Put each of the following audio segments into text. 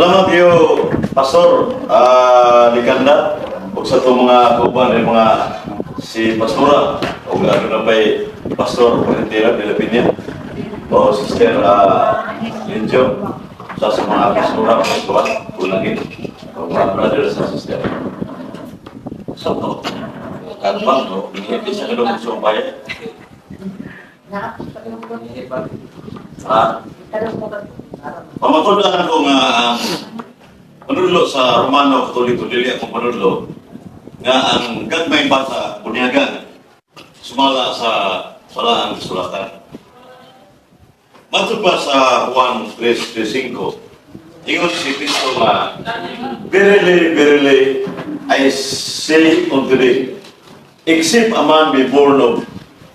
Salamat kayo, Pastor Likanda. Ug sa itong mga kauban ng mga si Pastora o ano na ba'y Pastor Valentina Pilipina o Sister Linjo sa mga Pastora ulangin o mga brothers and sister. So, kanpan no, hindi siya kadong sumpaya. Pamatod lang ako nga panudlo sa Romano Katoliko, dili akong panudlo nga ang gagmayng bata bunyagan sumala sa salaang sulatan. Matod pa sa Juan 3:5, ingon si Cristo nga, verily, verily, I say unto thee, except a man be born of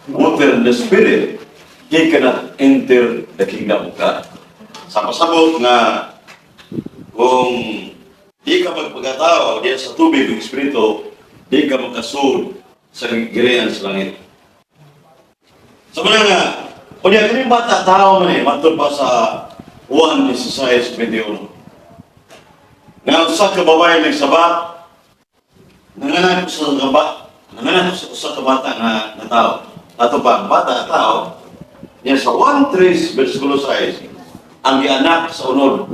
water and the Spirit, he cannot enter the kingdom of God. Sa pasabot nga, kung di ka magpagkatao diyan sa tubig ng Espiritu, di ka makasud sa girian sa langit. So muna nga, kung yan kanyang bata, tao man matod pa sa Juan 16:21. Nga sa kababayan ng sabat, nanganak ko sa kabata na tao. Ato pa, bata, tao, yan sa 1:3 ang gianak sa unod,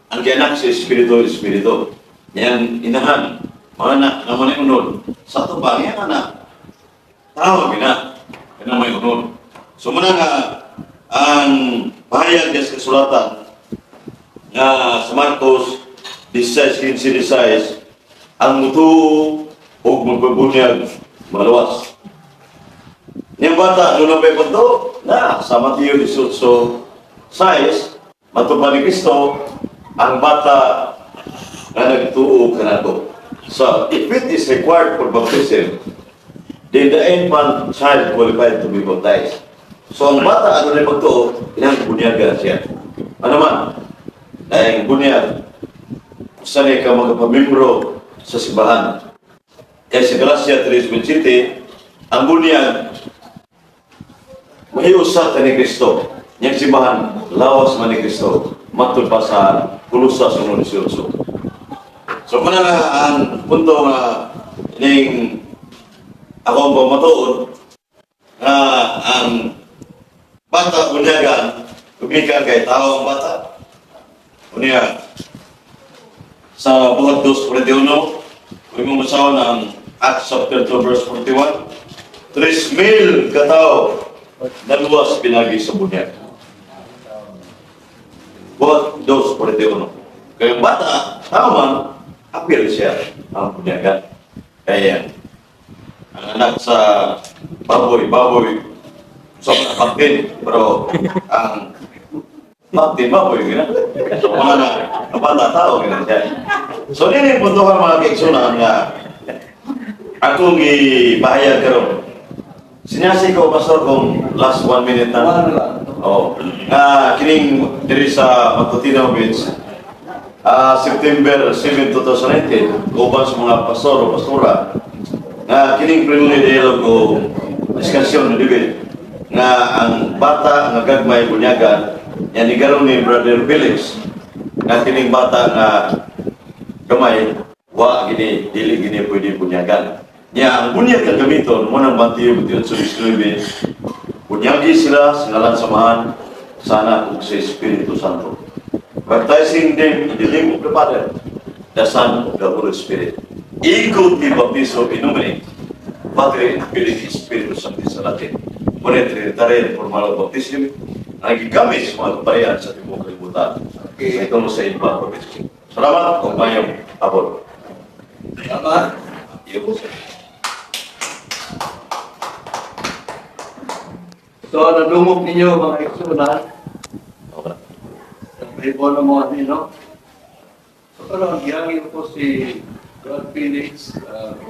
ang gianak sa Espiritu. Yan inahan, mga anak naman ay unod. Sa ito ba, yan anak, tao, yan may unod. So muna nga, ang bahayag sa kasulatan nga sa Marcos 16:16, ang mutu o magbabunyag malawas. Yung bata, doon na may punto, na sa Mateo 18:6, matupad ni Cristo, ang bata na nagtuo ka na to. So, if it is required for baptism, then the infant child qualified to be baptized. So, ang bata, ano na magtuo, inang bunyagan siya. Ano man, dahil bunyag, sanay ka magpapamimbro sa simbahan. Kaya si Galacia 3:20, ang bunyag, mahiusat ni Kristo. Yang simbahan, lawas man ni Kristo. Matod pa sa kulusa sunod 18. So, muna nga ang punto nga ining ako ang pamatuon na ang bata bunyagan, kumikan kay tao ang bata. Unya, sa buhat 2:41, kung mo masawa ng Acts chapter 2:41, 3,000 katao naluwas pinagi sa bunyag. Buhat 2:41. Kaya bata, tao man, apil siya ang bunyagan. Kaya ang anak sa baboy, so kapatid, pero ang bakti baboy, gina. So mga na bata tao, gina siya. So nini puntuhan mga kaigsunan nga akong ibahayag karon. Sinyasi ko, Pastor, kung last 1 minute na. Oh, nga kining diri sa Matutinaw Beach, September 7, 2019, uban sa mga pastor o pastora, nga kining friendly dialogue o diskusyon na dibit, nga ang bata nga gagmay bunyagan, yan igaron ni Brother Felix, nga kining bata nga gamay, dili gini pwede bunyagan. Nya ang bunyag nga gamiton, munang Mateo 28:9, bunyagi sila sa ngalan samahan, sana ug sa Espiritu Santo. Baptizing them in the name of the Father, the Son, of the Holy Spirit. Ikot ni baptizo inumini, Padre, Filii, Espiritu Santo sa Latin. Muna trinitarian formal baptism, ang gigamit sa mga kaparian sa tibok kalibutan. Ito mo sa iba baptism. Salamat kung mayong abot. Salamat. So, nadungog ninyo mga iksunan. Okay. May bono mo no? So, parang hiyangin ko si Brad Felix,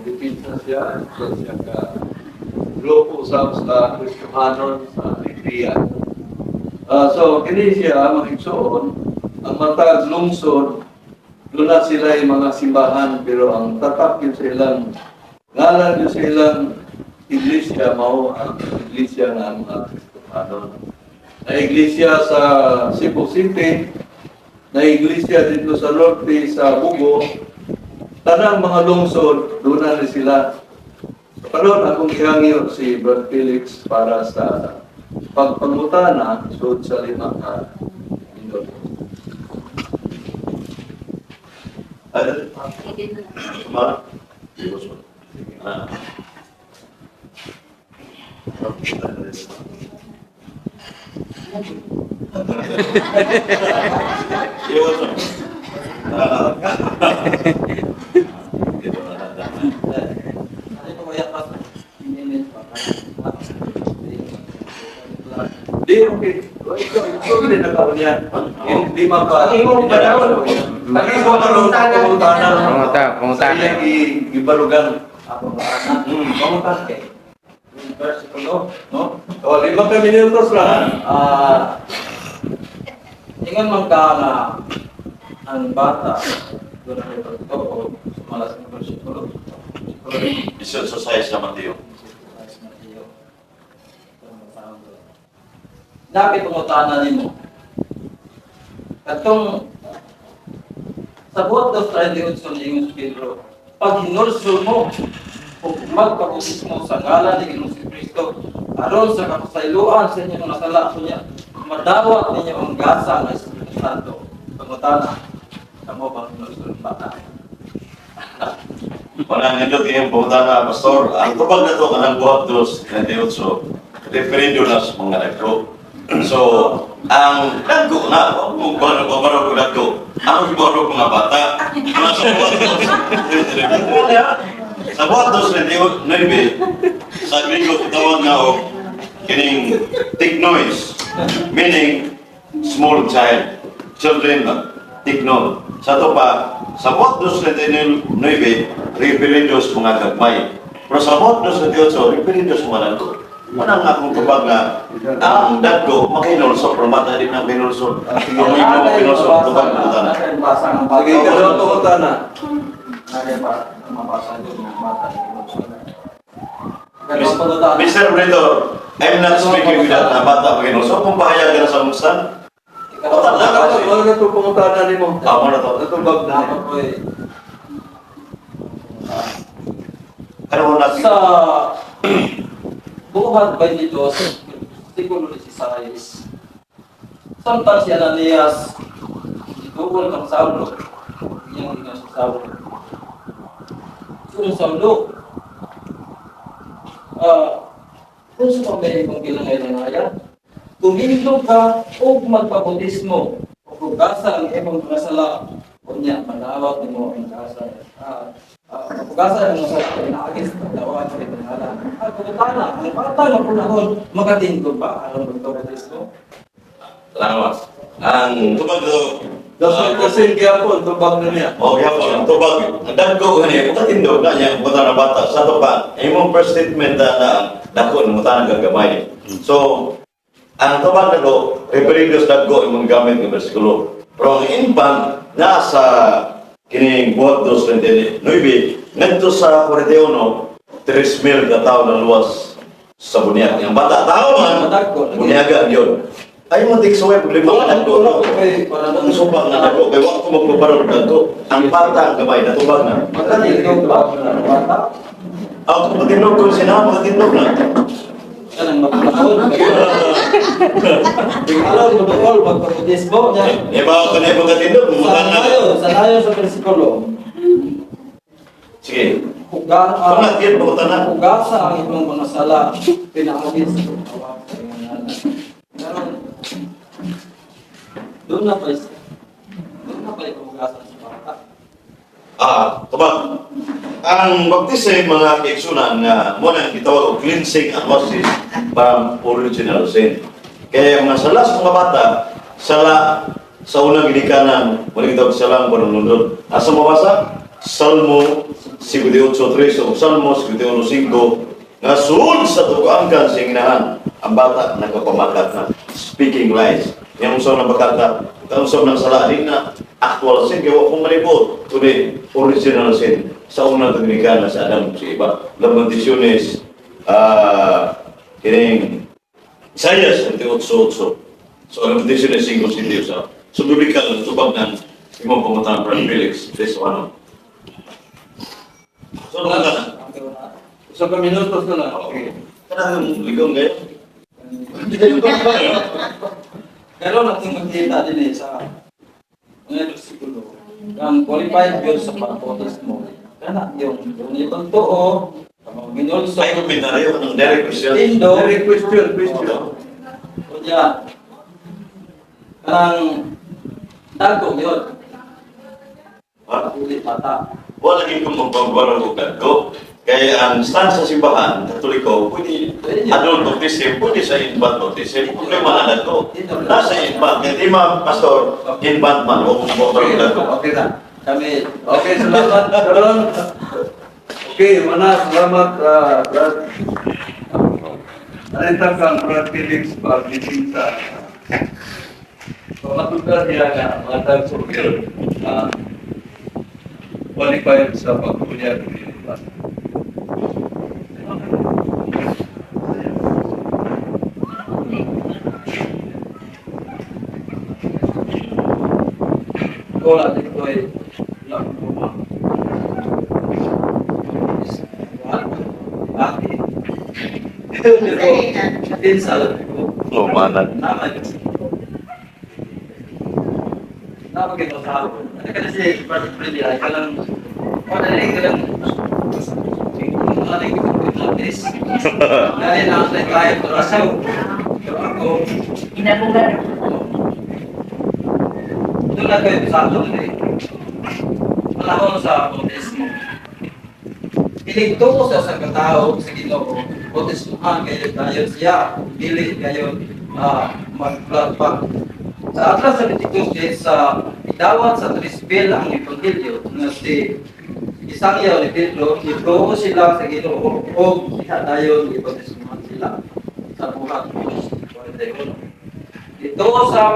Philippines na siya. So, siya ka grupo sa Kristohanon sa Ikria. So, kini siya mga iksuon. Ang matag lungsod, doon na sila yung mga simbahan, pero ang tatak yun sa ilang ngalan yun sa ilang iglesia, mao ang iglesia ng mga Kristohanon. Na iglesia sa Cebu City, na iglesia dito sa norte, sa Bugo, tanang mga lungsod, doon na rin sila. Karon akong ihangyo si Brad Felix para sa pagpangutana sud sa lima ka indot. Ada? Sumara? Ah. Iwas mo. Di, okay. Ito din na kaon yan. Hindi mapa. Pangutana. Gibalugan. Pangutan kay. Versikulo, no? O, 5 minutos lang. Ingon man ka na ang bata doon ang ito o malas ng versikulo. Isun sa size na Mateo. Dapat pangutana nimo. Katong sa buhat daw 38 ingon si Pedro, pag hinulsol mo, kung magpakusis mo sa ngalan ni Ginoong Kristo, aron sa kapasayloan sa inyong nasala ko niya, madawat ninyo ang gasa ng Espiritu Santo. Pangutana, kamo bang hinulsol ang bata? Parang nindot yung pumunta na, Pastor, ang tupag na ito, kanang buhat dos, 38, referendo na sa mga nagko. So, ang nagko na, kung baro ko nagko, ang baro ko nga bata, nasa buhat dos, sa buhat dos, sa Griego, tawag na o, kining tiknois, meaning small child, children, tikno. Sa ito pa, sa buhat dos, referidos mga gagmay. Pero sa buhat dos, referidos mga nagko. Manang akong kapag na ang dagko, makinulso, pero mata din ang pinulso. Ang mga pinulso, tupag na tanah. Sige, karon pangutana. Mr. Brito, I'm not speaking with that na bata makinulso. Kung pahayag ka na sa mustan, Ano na ito pangutana nimo? ako na to. Natubag na niya. Ano mo natin? Sa buhat 22, sikulo 16, samtang si Ananias, itugol kang Saulo, iyang ina sa Saulo. Yung Saulo, kung sa pamilya kong kilangay-langayan, tumindog ka o magpabutismo o pugasa ang imong mga sala o niya, manawag mo ang kasa. Pugasa ang mga sala, naagis ng tawag sa itinala. Pagkutana, ang bata na punahon, makatindog ba ang magpabutismo? Lawas. Ang tubag do. Kasi gyapon tubag na niya. O gyapon ang tubag. Ang dagko gani pagkatindog na niya buta na bata sa to pa. Imong first statement na dako ng mutan gagamay. So ang tubag na do referidos dagko imong gamit ng bersikulo. Pero ang infant nasa kining buhat 229 ngadto sa 41 3,000 ka tawo na luwas sa bunyag. Ang bata tao man bunyaga yun. Ay mo tiksuway problema ka dagko. Ang subang na dagko kay wa ko magpaparod dagko. Ang bata ang gamay natubag na. Makatindog ba ang bata? Ako matindog ko sinama matindog na. Kanang magpunahon. Alam mo doon, magpabutismo niya. Iba ko na yung pagkatindog mukha na. Sanayon sa versikulo. Sige. Hugasa Pagkatindog pumunta na. ang itong mga sala. Pinakagis. Doon na pa yung hugasan sa bata. Tubag. Ang baptism mga kaigsunan nga muna ang gitawag og cleansing and washing from original sin. Kaya mga sala sa mga bata, sala sa unang ginikanan, muna gitawag sala ang panunundod. Asa mabasa? Salmo 58:3 o Salmo 51:5 nga suod sa tuguangkan sa inginahan ang bata nagpapamakat na speaking lies. Yang usaw na bakata, ang usaw ng sala din na actual sin kaya kung malibot kundi original sin sa unang ginikanan sa Adam si iba. Lamentaciones kining Isaiah 28:8. So Lamentaciones 5:7. subibikal tubag ng imong pangutang Brad Felix this one. So ano ka? Sa minutos na lang. Okay. Kanang ligong gayon. Pero natin magkita din sa mga bersikulo. Ang qualified yun sa pagpotos mo. Kana yung itong too, minulso. Ay, komentaryo ng direct question. Indo, Very question. kunya, kanang dagko yun. Ha? Ulit mata. Wala lagi kong magbabarang ko. Kaya ang stand sa simbahan, katoliko, pwede adult baptism, pwede sa infant baptism. Problema na to. Nasa infant, hindi pastor, infant man, o magbabarang ko. Okay na. Kami, Okay, salamat. Karon. Okay, mana salamat Brad. Alintang kang Brad Felix pag-meeting sa pamatugan niya nga mga tag-survey qualified sa pagpunyag ng Pilipinas. wala dito ay lang kuma. Bakit? Pero, pinsal ko. Lumanan. Naman. Naman kita sa ako. Kasi, particularly, ay kalang, padaling kalang, padaling pinatis. Dahil na, nag-live ko rasaw. Ako, Inabugan. doon na kayo sa ato na panahon sa bautismo. Iligto ko sa katao sa Ginoo, bautismuhan kayo tayo siya, dili kayo magplatpak. Sa atlas sa Pentecoste, sa idawat sa Trispil ang Ebanghelyo na si Isangyaw ni Pedro, iproho sila sa Ginoo o siya tayo ibautismuhan sila sa buhat 41. Ito sa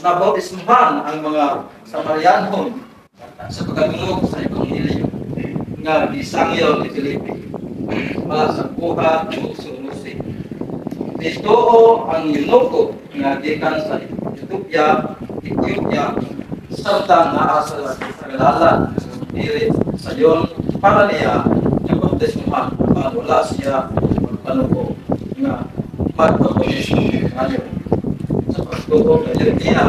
nabautismuhan ang mga Samarianhon sa pagkatulog sa Ebanghelyo nga Isangyaw ni Felipe para sa buhat o sunusi. Ito ang Eunuco nga gikan sa Ethiopia serta naa sa kagalalan dili sa yon para niya nabautismuhan para wala siya magpanubo nga magpapautismo ngayon. Sa pagturo ngayon niya,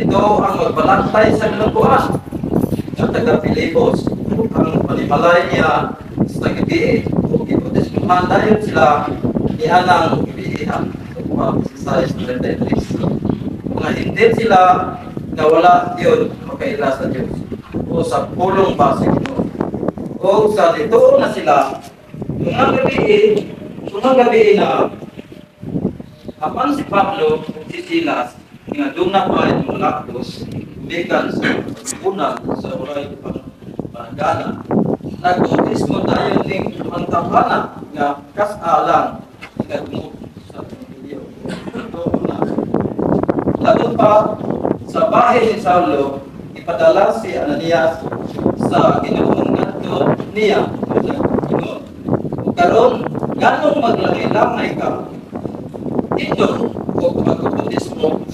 ito ang magbalantay sa kalukuhan ng taga Pilipos. Ang panimalay niya sa gabi, ibautismuhan dahil sila ihanang ibihan sa mga Visayas na Redemplis. Mga hindi sila na wala yun makaila sa Diyos o sa pulong base o sa dito na sila mga gabi na apan si Pablo at si Silas nga doon na pa ay mulaktos bigan sa punan sa oray panagana nag-bautismo tayo ning mantapana nga kasalang nga mo sa Panginoon. Lalo pa sa bahay ni Saulo ipadala si Ananias sa Ginoong ngadto niya sa Ginoo. Karon ganong maglangay-langay ka dito o pag-bautismo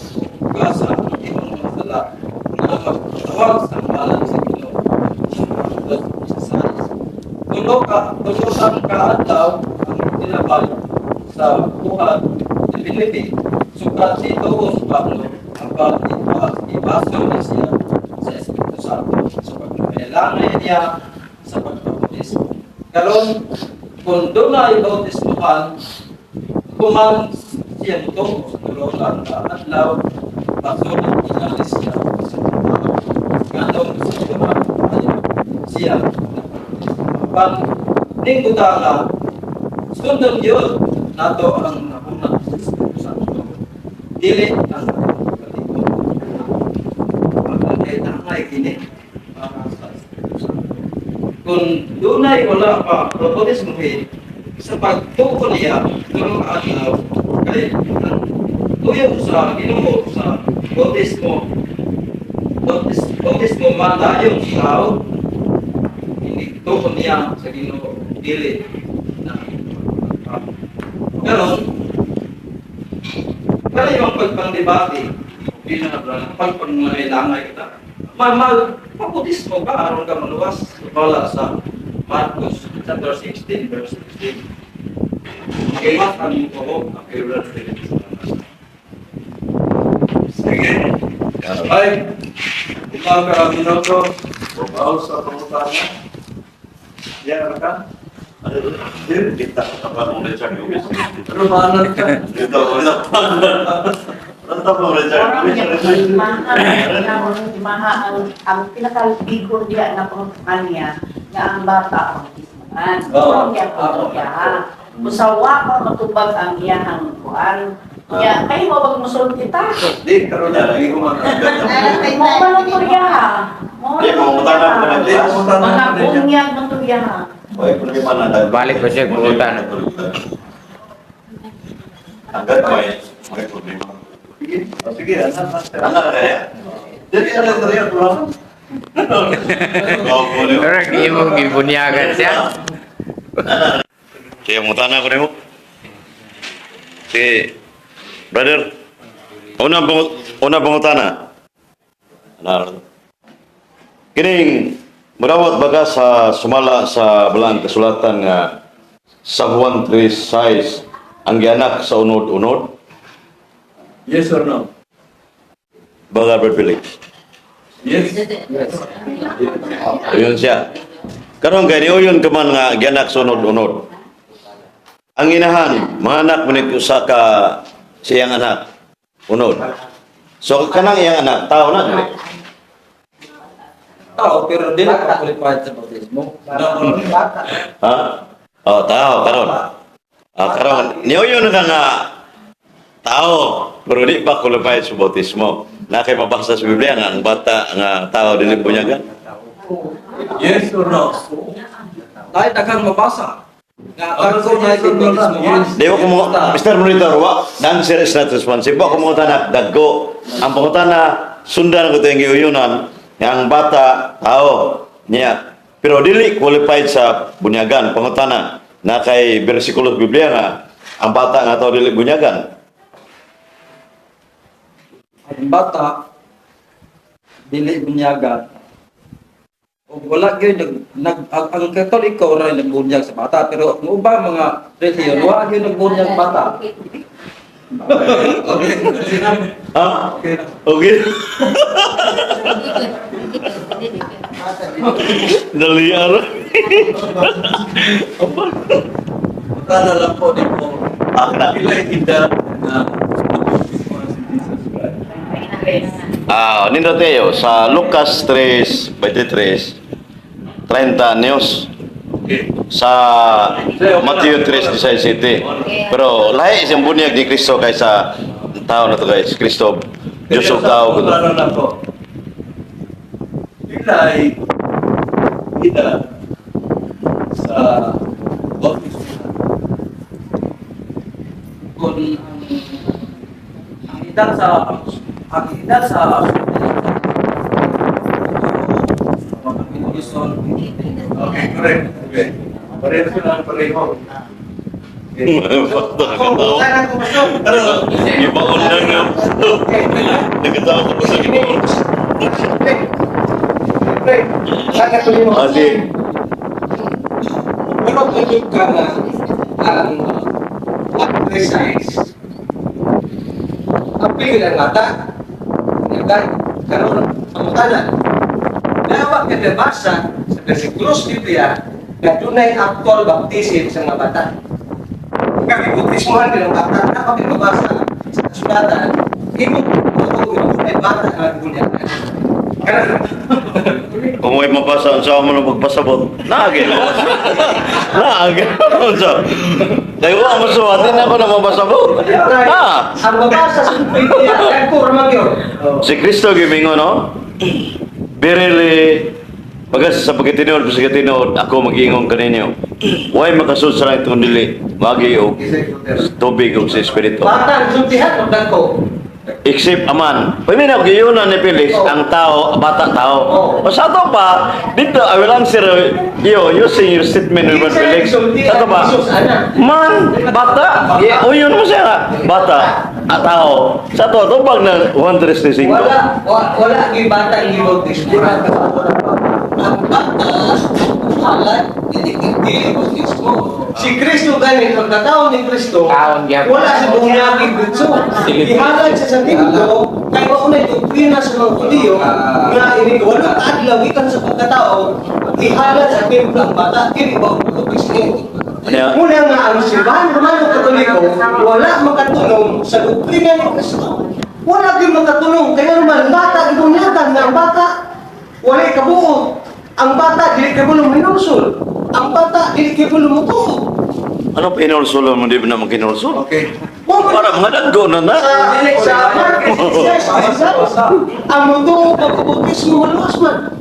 kasa ang imong mga sala na magtawag sa ngalan sa Ginoo. Tulog kaadlaw ang tinabal sa buhat ni Filipe. Sukat dito sa Pablo ang pag-ibaso niya siya sa Espiritu Santo sa pagkakailangan niya sa pagbautismo. Karon kung doon na ibautismohan, kuman siya nito sa tulong ang adlaw, pasulit inalis siya sa trabaho. Ganong sa trabaho siya. Pag ningguta nga, sundan yun, nato ang nakuna sa Espiritu Santo. Dili ang kalimutan. Pagkakailangan kini para sa Espiritu Santo. Kung dunay wala pa, bautismuhin, sa pagtuko niya, tulong adlaw, kay tuyo sa Ginoo sa bautismo man dayon sa tao, tuko niya sa Ginoo, dili na Ganon, kaya yung pagpang-debate, pagpang-langay kita, mabutismo ka, aron ka maluwas, wala sa Marcos chapter 16, verse 16. Kaya ang ko, ang kailan Sige. Ay, ikaw ka, Minuto. Babaw sa pangutana. Yan ka? Kita apa mau Richard Gomez? Rumanan ka. Kita Rantap mo Richard Orang Gomez. yang ang pinakaligon dia na pangutakan niya nga ang bata ang ismahan. Orang yang pangutakan. Musawa ka matubag ang iyahang kuan. Ya, kayo mo wag musulod kita. Di, karoon na. Hindi ko makakaganda. Mo ba ng turya? Mo Di, mangutana ka na, please. Mga bunyag ng turya. Oy, bagaimana dah? Balik ko siya pungutan. Angkat may problema. Sige, sige. Anak kaya. Jadi ada yang teriak pulang. Kau boleh. Orang ibu gibunyagan siya. Kaya mau tanah ko nimo. Si brother. Una pangutana. Nah. Kining merawat baga sa sumala sa belang kasulatan nga sa Juan 3:6 ang gianak sa unod-unod. Yes or no? Baga berpilih. Yes. Ayun siya. Karon kay niuyon ka man nga gianak sa unod-unod. Ang inahan, mga anak mo ni usa ka siyang anak. Unod. So kanang iyang anak, tao na dili. tao, pero di na ka qualified sa bautismo. Ha? Oh, tao karon. Ah, karon niuyon ka nga tao, pero di pa qualified sa bautismo. Na kay mabasa sa Biblia nga ang bata nga tao dili bunyagan. Yes or no? Tayo daghang mabasa. Nga ang ko na bautismo. Di ko mo, Mr. Monitor, wa, answer is not responsive. Wa ko mo tanak daggo. Ang pangutana sundan ko tayong giuyunan nga ang bata tao niya. Pero dili qualified sa bunyagan pangutana na kay bersikulo sa Biblia nga ang bata nga tao dili bunyagan. Ang bata dili bunyagan. O wala gyud ang Katoliko ra nagbunyag sa bata, pero ang ubang mga relihiyon wa gyud nagbunyag bata. Ha? Okay. Dali ara. Tala lang po din po. Akna. Pilay kita na Nindo tayo sa Lucas 3:23, 30 news. okay. Sa Matthew 3:17. Pero lahi siyang bunyag ni Kristo kaysa tao na to guys. Kristo, Diyos of tao. Tala lang po. Pilay kita sa bautismo. Kung ang edad sa Okay, correct. Okay. Pareho sila ang pareho. Okay. Ibaon lang nga. Nagkatawa ko sa ibaon. Adi. Pero pwede ka na ang precise. Ang pili ng mata. Nagay, karoon ang matanan. Nawag na nabasa sa versikulos Biblia na tunay actual baptism sa mga bata. Kapibautismohan din ang bata, nakapibabasa sa kasulatan, ibig mo ay bata na nagbunyagan. Kung may mabasa, sa mo na magpasabot. Naagin. Naagin. So, kaya wala mo suwatin ako na mabasabot. Ha? Ang babasa sa Biblia, ay puro magyo. Si Kristo gimingo, no? Verily, pagkas sa pagkatinood, ako mag-ingong kaninyo. Huwag makasud sa langit kung dili, magi o tubig o sa Espiritu. Bata, sultihan o dagko. Except aman. Pwede na giyunan ni Felix ang tao, bata tao. O sa to pa, dito I will answer you using your statement with Felix. Sa to pa, man, bata. O yun mo siya, bata, tao. Sa to pag na 135. Wala ang bata ang gibautismo. Ang bata, halat, hindi bautismo. Si Kristo ganit, pagkataon ni Kristo, Taon niya. wala sa bunyaging bitso. Ihalag sa santido, kaya ako na doktrina sa mga Kudiyo, nga wala adlaw, ikan sa pagkatao, ihalag sa templo ang bata, kini ba ang bautismo? Yeah. Muna nga ang simbahan Romano Katoliko, wala makatulong sa doktrina ni Kristo. Wala din makatulong, kaya naman bata, ibunyagan na ang bata, wala kabuo. Ang bata, dili kabulong minusol. Ang bata, dili kabulong mutuo. Ano pa inulsulo mo, di ba naman kinulsulo? Okay. Para mga naggo na na. Sa Mark 16, ang mutuo pagkabutismo maluwas man.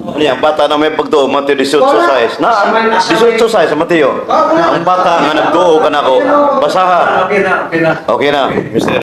Ano yan, bata na may pagtuo, Mateo 18 size. Na, 18 size sa Mateo. Ang bata nga nagtuo ka na ko, basahan. Okay na, okay na. Okay na, Mr.